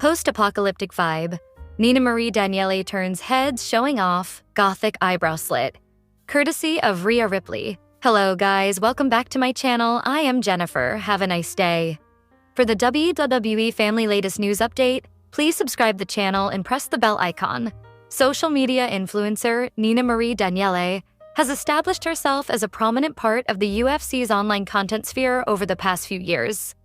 Post-Apocalyptic vibe. Marie Danielle turns heads showing off Gothic eyebrow slit. Courtesy of Rhea Ripley. Hello guys, welcome back to my channel. I am Jennifer. Have a nice day. For the WWE family latest news update, please subscribe the channel and press the bell icon. Social media influencer Marie Danielle has established herself as a prominent part of the UFC's online content sphere over the past few years.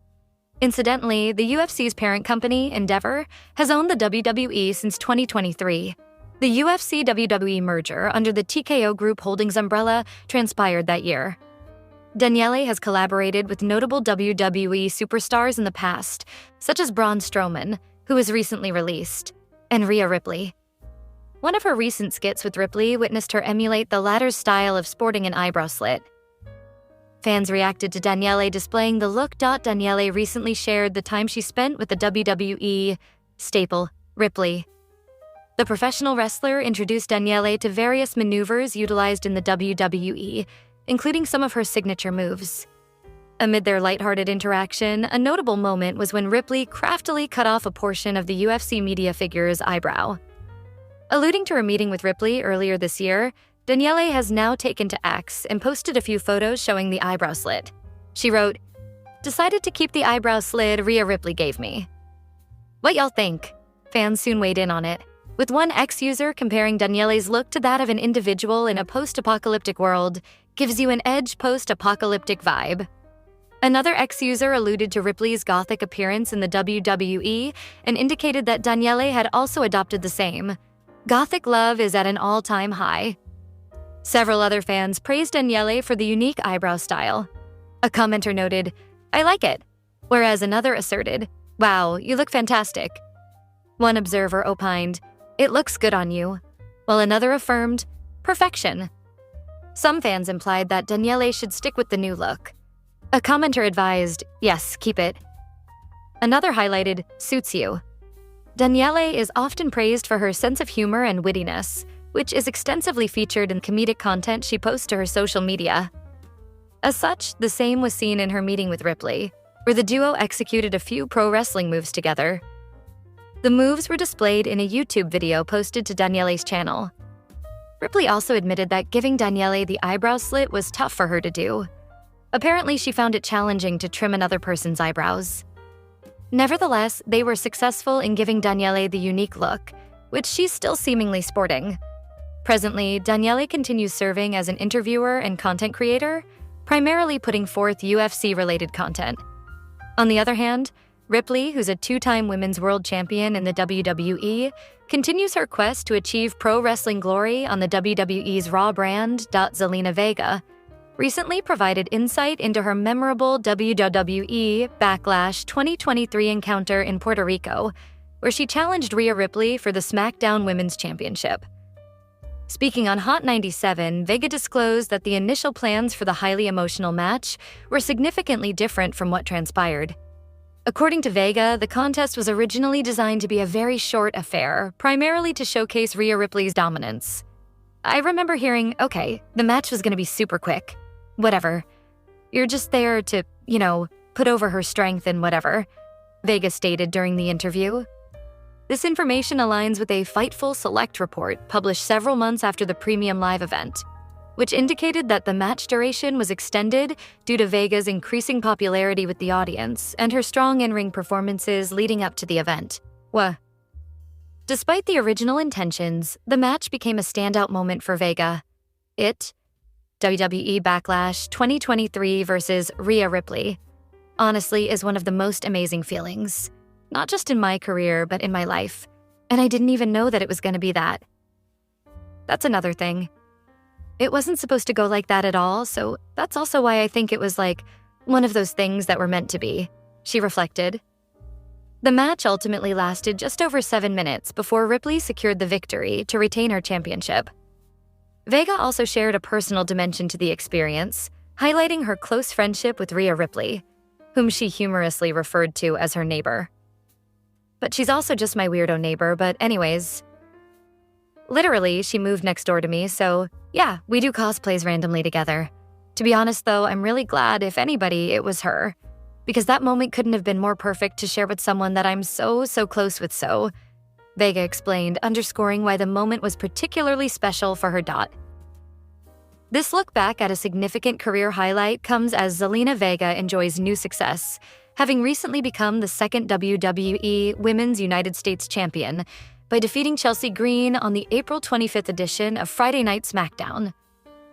Incidentally, the UFC's parent company, Endeavor, has owned the WWE since 2023. The UFC-WWE merger under the TKO Group Holdings umbrella transpired that year. Daniele has collaborated with notable WWE superstars in the past, such as Braun Strowman, who was recently released, and Rhea Ripley. One of her recent skits with Ripley witnessed her emulate the latter's style of sporting an eyebrow slit. Fans reacted to Daniele displaying the look. Daniele recently shared the time she spent with the WWE staple, Ripley. The professional wrestler introduced Daniele to various maneuvers utilized in the WWE, including some of her signature moves. Amid their lighthearted interaction, a notable moment was when Ripley craftily cut off a portion of the UFC media figure's eyebrow. Alluding to her meeting with Ripley earlier this year, Daniele has now taken to X and posted a few photos showing the eyebrow slit. She wrote, "Decided to keep the eyebrow slit Rhea Ripley gave me." What y'all think? Fans soon weighed in on it, with one X user comparing Daniele's look to that of an individual in a post-apocalyptic world. Gives you an edge post-apocalyptic vibe. Another X user alluded to Ripley's Gothic appearance in the WWE and indicated that Daniele had also adopted the same. Gothic love is at an all-time high. Several other fans praised Daniele for the unique eyebrow style. A commenter noted, "I like it," whereas another asserted, "Wow, you look fantastic." One observer opined, "It looks good on you," while another affirmed, "Perfection." Some fans implied that Daniele should stick with the new look. A commenter advised, "Yes, keep it." Another highlighted, "Suits you." Daniele is often praised for her sense of humor and wittiness, which is extensively featured in comedic content she posts to her social media. As such, the same was seen in her meeting with Ripley, where the duo executed a few pro wrestling moves together. The moves were displayed in a YouTube video posted to Daniele's channel. Ripley also admitted that giving Daniele the eyebrow slit was tough for her to do. Apparently, she found it challenging to trim another person's eyebrows. Nevertheless, they were successful in giving Daniele the unique look, which she's still seemingly sporting. Presently, Daniele continues serving as an interviewer and content creator, primarily putting forth UFC-related content. On the other hand, Ripley, who's a two-time women's world champion in the WWE, continues her quest to achieve pro wrestling glory on the WWE's Raw brand. Zelina Vega recently provided insight into her memorable WWE Backlash 2023 encounter in Puerto Rico, where she challenged Rhea Ripley for the SmackDown Women's Championship. Speaking on Hot 97, Vega disclosed that the initial plans for the highly emotional match were significantly different from what transpired. According to Vega, the contest was originally designed to be a very short affair, primarily to showcase Rhea Ripley's dominance. "I remember hearing, okay, the match was going to be super quick. Whatever. You're just there to, put over her strength and whatever," Vega stated during the interview. This information aligns with a Fightful Select report published several months after the premium live event, which indicated that the match duration was extended due to Vega's increasing popularity with the audience and her strong in-ring performances leading up to the event. Despite the original intentions, the match became a standout moment for Vega. WWE Backlash 2023 versus Rhea Ripley, honestly is one of the most amazing feelings. Not just in my career, but in my life. And I didn't even know that it was going to be that. That's another thing. It wasn't supposed to go like that at all, so that's also why I think it was like one of those things that were meant to be, she reflected. The match ultimately lasted just over 7 minutes before Ripley secured the victory to retain her championship. Vega also shared a personal dimension to the experience, highlighting her close friendship with Rhea Ripley, whom she humorously referred to as her neighbor. "But she's also just my weirdo neighbor, but anyways. Literally, she moved next door to me, so yeah, we do cosplays randomly together. To be honest though, I'm really glad, if anybody, it was her. Because that moment couldn't have been more perfect to share with someone that I'm so close with Vega explained, underscoring why the moment was particularly special for her. This look back at a significant career highlight comes as Zelina Vega enjoys new success, having recently become the second WWE Women's United States Champion by defeating Chelsea Green on the April 25th edition of Friday Night SmackDown.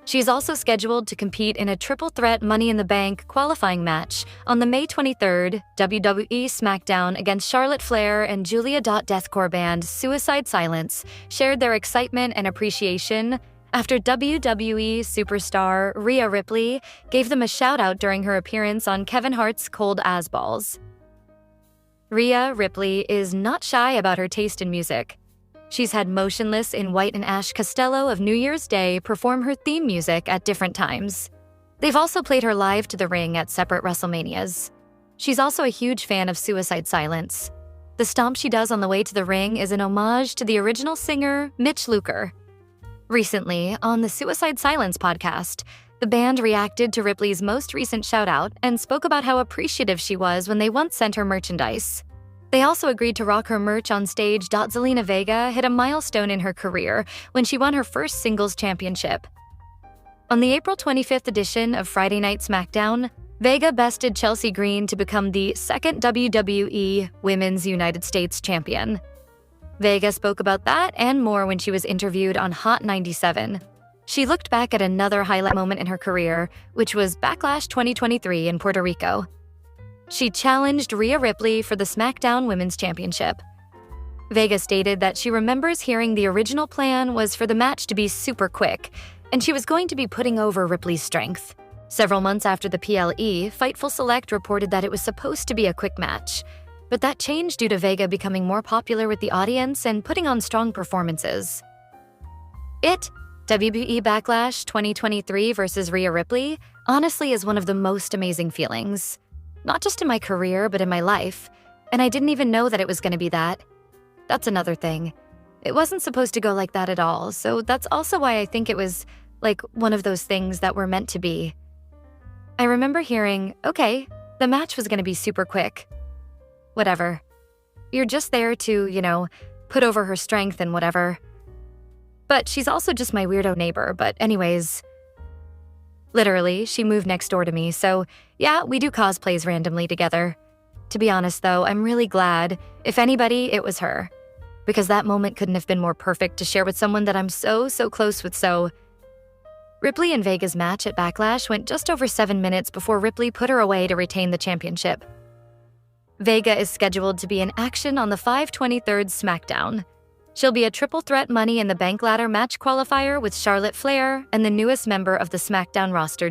She is also scheduled to compete in a triple threat Money in the Bank qualifying match on the May 23rd WWE SmackDown against Charlotte Flair, and Julia. Deathcore band Suicide Silence shared their excitement and appreciation after WWE superstar Rhea Ripley gave them a shout-out during her appearance on Kevin Hart's Cold as Balls. Rhea Ripley is not shy about her taste in music. She's had Motionless in White and Ash Costello of New Year's Day perform her theme music at different times. They've also played her live to the ring at separate WrestleManias. She's also a huge fan of Suicide Silence. The stomp she does on the way to the ring is an homage to the original singer, Mitch Luker. Recently, on the Suicide Silence podcast, the band reacted to Ripley's most recent shout-out and spoke about how appreciative she was when they once sent her merchandise. They also agreed to rock her merch on stage. Zelina Vega hit a milestone in her career when she won her first singles championship. On the April 25th edition of Friday Night SmackDown, Vega bested Chelsea Green to become the second WWE Women's United States Champion. Vega spoke about that and more when she was interviewed on Hot 97. She looked back at another highlight moment in her career, which was Backlash 2023 in Puerto Rico. She challenged Rhea Ripley for the SmackDown Women's Championship. Vega stated that she remembers hearing the original plan was for the match to be super quick, and she was going to be putting over Ripley's strength. Several months after the PLE, Fightful Select reported that it was supposed to be a quick match, but that changed due to Vega becoming more popular with the audience and putting on strong performances. WWE Backlash 2023 versus Rhea Ripley honestly is one of the most amazing feelings. Not just in my career, but in my life. And I didn't even know that it was going to be that. That's another thing. It wasn't supposed to go like that at all, so that's also why I think it was, like, one of those things that were meant to be. I remember hearing, okay, the match was going to be super quick. Whatever. You're just there to, put over her strength and whatever. But she's also just my weirdo neighbor, but anyways. Literally, she moved next door to me, so yeah, we do cosplays randomly together. To be honest though, I'm really glad, if anybody, it was her. Because that moment couldn't have been more perfect to share with someone that I'm so close with. Ripley and Vega's match at Backlash went just over 7 minutes before Ripley put her away to retain the championship. Vega is scheduled to be in action on the 5/23rd SmackDown. She'll be a triple threat Money in the Bank ladder match qualifier with Charlotte Flair and the newest member of the SmackDown roster,